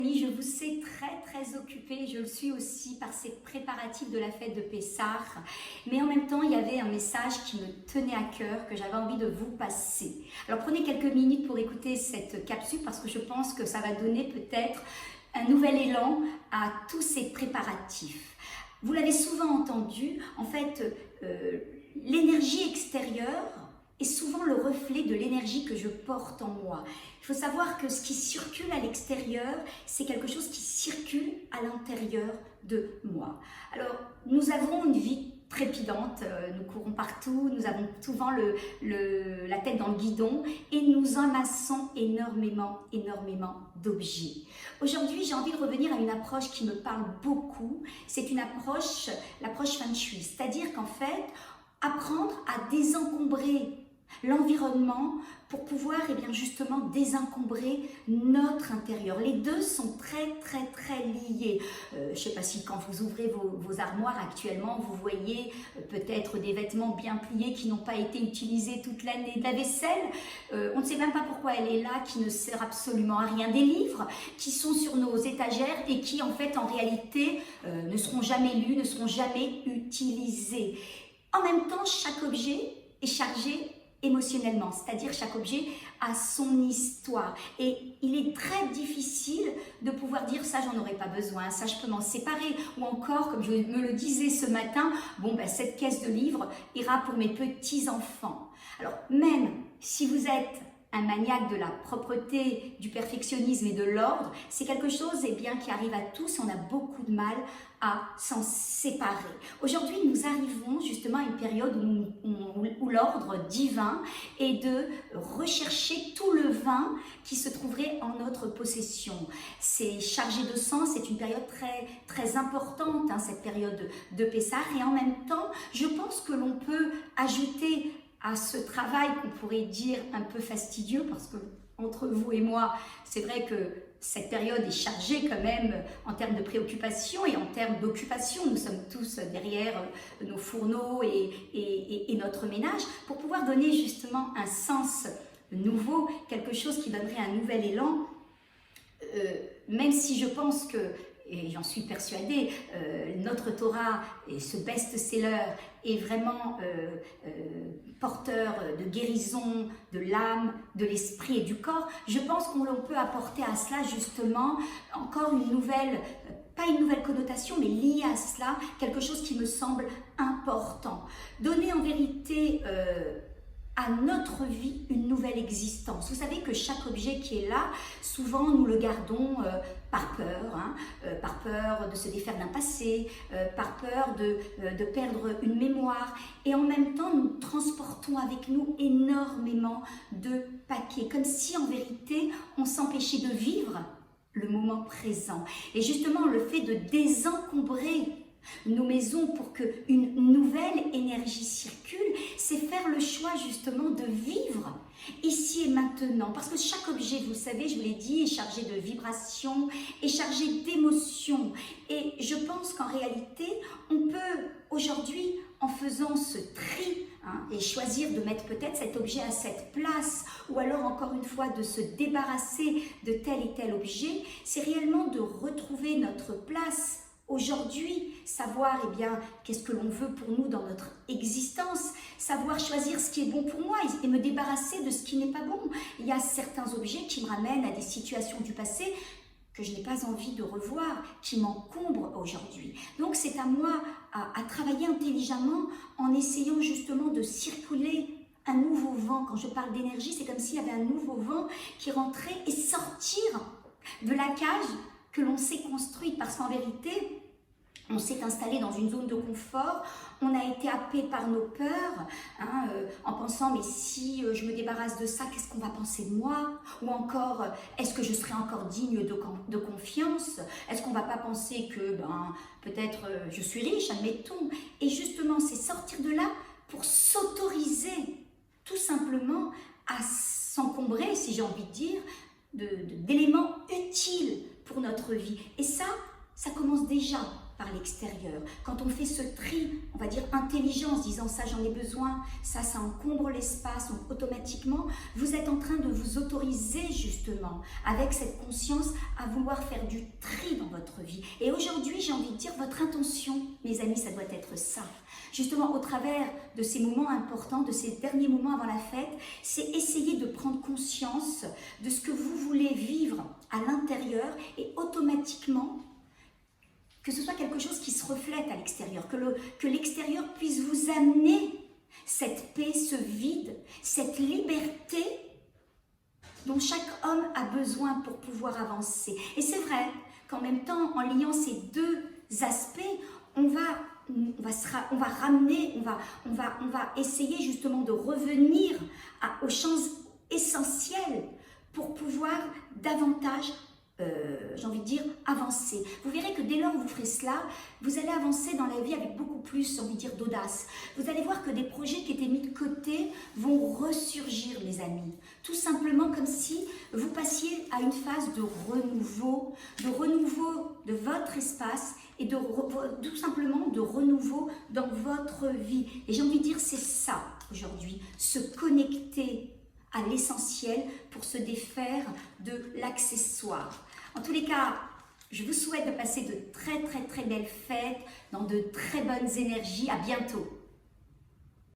Je vous sais très occupée, je le suis aussi par ces préparatifs de la fête de Pessah, mais en même temps il y avait un message qui me tenait à cœur, que j'avais envie de vous passer. Alors prenez quelques minutes pour écouter cette capsule parce que je pense que ça va donner peut-être un nouvel élan à tous ces préparatifs. Vous l'avez souvent entendu, en fait l'énergie extérieure est souvent le reflet de l'énergie que je porte en moi. Il faut savoir que ce qui circule à l'extérieur, c'est quelque chose qui circule à l'intérieur de moi. Alors, nous avons une vie trépidante, nous courons partout, nous avons souvent la tête dans le guidon et nous amassons énormément d'objets. Aujourd'hui, j'ai envie de revenir à une approche qui me parle beaucoup. C'est une approche, l'approche Feng Shui, c'est-à-dire qu'en fait, apprendre à désencombrer l'environnement pour pouvoir justement désencombrer notre intérieur. Les deux sont très liés. Je ne sais pas si quand vous ouvrez vos armoires actuellement, vous voyez peut-être des vêtements bien pliés qui n'ont pas été utilisés toute l'année, de la vaisselle, on ne sait même pas pourquoi elle est là, qui ne sert absolument à rien, des livres qui sont sur nos étagères et qui en fait en réalité ne seront jamais lus, ne seront jamais utilisés. En même temps, chaque objet est chargé émotionnellement, c'est-à-dire chaque objet a son histoire et il est très difficile de pouvoir dire ça j'en aurais pas besoin, ça je peux m'en séparer, ou encore comme je me le disais ce matin, bon cette caisse de livres ira pour mes petits enfants. Alors même si vous êtes un maniaque de la propreté, du perfectionnisme et de l'ordre, c'est quelque chose qui arrive à tous, on a beaucoup de mal à s'en séparer. Aujourd'hui, nous arrivons justement à une période où l'ordre divin est de rechercher tout le vin qui se trouverait en notre possession. C'est chargé de sens, c'est une période très importante, cette période de Pessah, et en même temps, je pense que l'on peut ajouter à ce travail qu'on pourrait dire un peu fastidieux, parce que entre vous et moi, c'est vrai que cette période est chargée quand même en termes de préoccupation et en termes d'occupation. Nous sommes tous derrière nos fourneaux et notre ménage pour pouvoir donner justement un sens nouveau, quelque chose qui donnerait un nouvel élan, même si je pense que, et j'en suis persuadée, notre Torah et ce best-seller est vraiment porteur de guérison de l'âme, de l'esprit et du corps. Je pense qu'on peut apporter à cela justement encore une nouvelle, pas une nouvelle connotation, mais liée à cela, quelque chose qui me semble important. Donner en vérité à notre vie une nouvelle existence. Vous savez que chaque objet qui est là, souvent nous le gardons par peur de se défaire d'un passé, par peur de perdre une mémoire, et en même temps nous transportons avec nous énormément de paquets, comme si en vérité on s'empêchait de vivre le moment présent. Et justement le fait de désencombrer nos maisons pour qu'une nouvelle énergie circule, c'est faire le choix justement de vivre ici et maintenant. Parce que chaque objet, vous savez, je vous l'ai dit, est chargé de vibrations, est chargé d'émotions. Et je pense qu'en réalité, on peut aujourd'hui, en faisant ce tri, et choisir de mettre peut-être cet objet à cette place, ou alors encore une fois de se débarrasser de tel et tel objet, c'est réellement de retrouver notre place aujourd'hui, savoir qu'est-ce que l'on veut pour nous dans notre existence, savoir choisir ce qui est bon pour moi et me débarrasser de ce qui n'est pas bon. Il y a certains objets qui me ramènent à des situations du passé que je n'ai pas envie de revoir, qui m'encombrent aujourd'hui. Donc c'est à moi à travailler intelligemment en essayant justement de circuler un nouveau vent. Quand je parle d'énergie, c'est comme s'il y avait un nouveau vent qui rentrait et sortir de la cage que l'on s'est construite, parce qu'en vérité, on s'est installé dans une zone de confort, on a été happé par nos peurs, en pensant mais si je me débarrasse de ça, qu'est-ce qu'on va penser de moi? Ou encore, est-ce que je serai encore digne de confiance? Est-ce qu'on ne va pas penser que peut-être je suis riche, admettons? Et justement, c'est sortir de là pour s'autoriser tout simplement à s'encombrer, si j'ai envie de dire, d'éléments utiles pour notre vie. Et ça, ça commence déjà par l'extérieur. Quand on fait ce tri, on va dire intelligent, en se disant ça j'en ai besoin, ça encombre l'espace, donc automatiquement vous êtes en train de vous autoriser justement avec cette conscience à vouloir faire du tri dans votre vie. Et aujourd'hui j'ai envie de dire votre intention, mes amis, ça doit être ça. Justement au travers de ces moments importants, de ces derniers moments avant la fête, c'est essayer de prendre conscience de ce que vous voulez vivre à l'intérieur et automatiquement que ce soit quelque chose qui se reflète à l'extérieur, que l'extérieur puisse vous amener cette paix, ce vide, cette liberté dont chaque homme a besoin pour pouvoir avancer. Et c'est vrai qu'en même temps, en liant ces deux aspects, on va ramener, on va essayer justement de revenir aux choses essentielles pour pouvoir davantage j'ai envie de dire, avancer. Vous verrez que dès lors que vous ferez cela, vous allez avancer dans la vie avec beaucoup plus, j'ai envie de dire, d'audace. Vous allez voir que des projets qui étaient mis de côté vont ressurgir, les amis. Tout simplement comme si vous passiez à une phase de renouveau de votre espace et tout simplement de renouveau dans votre vie. Et j'ai envie de dire, c'est ça aujourd'hui, se connecter à l'essentiel pour se défaire de l'accessoire. En tous les cas, je vous souhaite de passer de très belles fêtes dans de très bonnes énergies. À bientôt.